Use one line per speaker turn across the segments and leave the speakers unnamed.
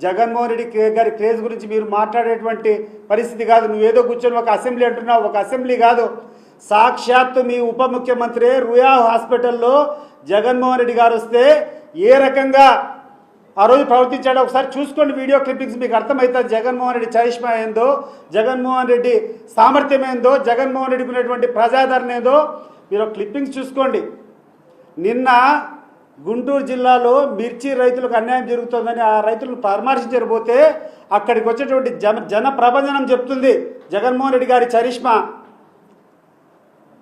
జగన్మోహన్ రెడ్డి గారి క్రేజ్ గురించి మీరు మాట్లాడేటువంటి పరిస్థితి కాదు. నువ్వేదో కూర్చొని ఒక అసెంబ్లీ అంటున్నావు, ఒక అసెంబ్లీ కాదు, సాక్షాత్తు మీ ఉప ముఖ్యమంత్రి రుయా హాస్పిటల్లో జగన్మోహన్ రెడ్డి గారు వస్తే ఏ రకంగా ఆ రోజు ప్రవర్తించాడో ఒకసారి చూసుకోండి. వీడియో క్లిప్పింగ్స్ మీకు అర్థమవుతుంది. జగన్మోహన్ రెడ్డి చరిష్మా ఏందో, జగన్మోహన్ రెడ్డి సామర్థ్యం ఏందో, జగన్మోహన్ రెడ్డికి ఉన్నటువంటి ప్రజాదరణ ఏందో మీరు క్లిప్పింగ్స్ చూసుకోండి. నిన్న గుంటూరు జిల్లాలో మిర్చి రైతులకు అన్యాయం జరుగుతుందని ఆ రైతులను పరామర్శించకపోతే అక్కడికి వచ్చేటువంటి జన ప్రభంజనం చెప్తుంది జగన్మోహన్ రెడ్డి గారి చరిష్మా.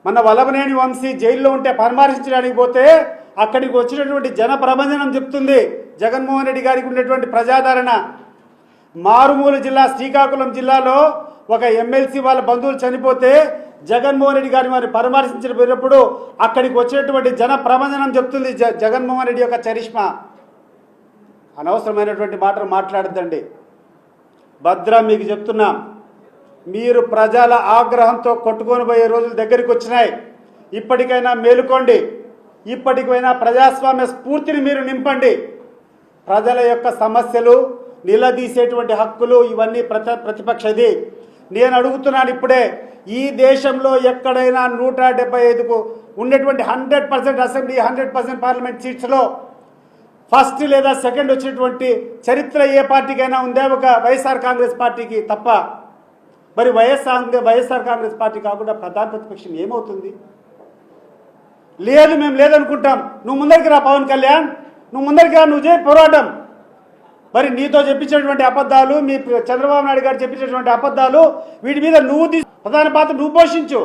మన వల్లభనేని వంశీ జైల్లో ఉంటే పరామర్శించడానికి పోతే అక్కడికి వచ్చినటువంటి జన ప్రభంజనం చెప్తుంది జగన్మోహన్ రెడ్డి గారికి ఉన్నటువంటి ప్రజాదరణ. మారుమూల జిల్లా శ్రీకాకుళం జిల్లాలో ఒక ఎమ్మెల్సీ వాళ్ళ బంధువులు చనిపోతే జగన్మోహన్ రెడ్డి గారిని వారిని పరామర్శించినప్పుడు అక్కడికి వచ్చినటువంటి జన ప్రభంజనం చెప్తుంది జగన్మోహన్ రెడ్డి యొక్క చరిష్మా. అనవసరమైనటువంటి మాటలు మాట్లాడద్దండి. భద్ర మీకు చెప్తున్నాం, మీరు ప్రజల ఆగ్రహంతో కొట్టుకొని పోయే రోజులు దగ్గరికి వచ్చినాయి. ఇప్పటికైనా మేలుకోండి. ఇప్పటికైనా ప్రజాస్వామ్య స్ఫూర్తిని మీరు నింపండి. ప్రజల యొక్క సమస్యలు నిలదీసేటువంటి హక్కులు ఇవన్నీ ప్రతిపక్షది. నేను అడుగుతున్నాను ఇప్పుడే, ఈ దేశంలో ఎక్కడైనా 175కు ఉన్నటువంటి 100% అసెంబ్లీ 100% పార్లమెంట్ సీట్స్లో ఫస్ట్ లేదా సెకండ్ వచ్చినటువంటి చరిత్ర ఏ పార్టీకైనా ఉందే? ఒక వైఎస్ఆర్ కాంగ్రెస్ పార్టీకి తప్ప. మరి వైఎస్ఆర్ కాంగ్రెస్ పార్టీ కాకుండా ప్రధాన ప్రతిపక్షం ఏమవుతుంది? లేదు, మేము లేదనుకుంటాం. నువ్వు ముందరికి రా పవన్ కళ్యాణ్, నువ్వు ముందరికి రా, నువ్వు చేయి పోరాటం. మరి నీతో చెప్పించినటువంటి అబద్ధాలు, మీ చంద్రబాబు నాయుడు గారు చెప్పించినటువంటి అబద్ధాలు, వీటి మీద నువ్వు ప్రధాన పాత్ర నువ్వు పోషించు.